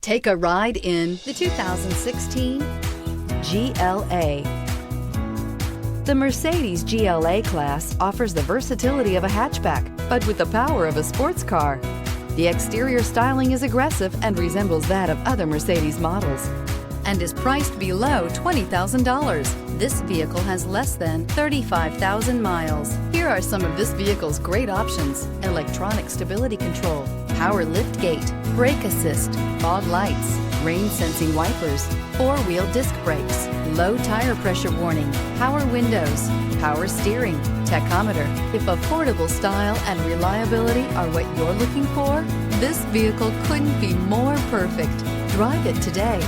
Take a ride in the 2016 GLA. The Mercedes GLA-Class offers the versatility of a hatchback, but with the power of a sports car. The exterior styling is aggressive and resembles that of other Mercedes models and is priced below $20,000. This vehicle has less than 35,000 miles. Here are some of this vehicle's great options: electronic stability control, power liftgate, brake assist, fog lights, rain sensing wipers, four-wheel disc brakes, low tire pressure warning, power windows, power steering, tachometer. If affordable style and reliability are what you're looking for, this vehicle couldn't be more perfect. Drive it today.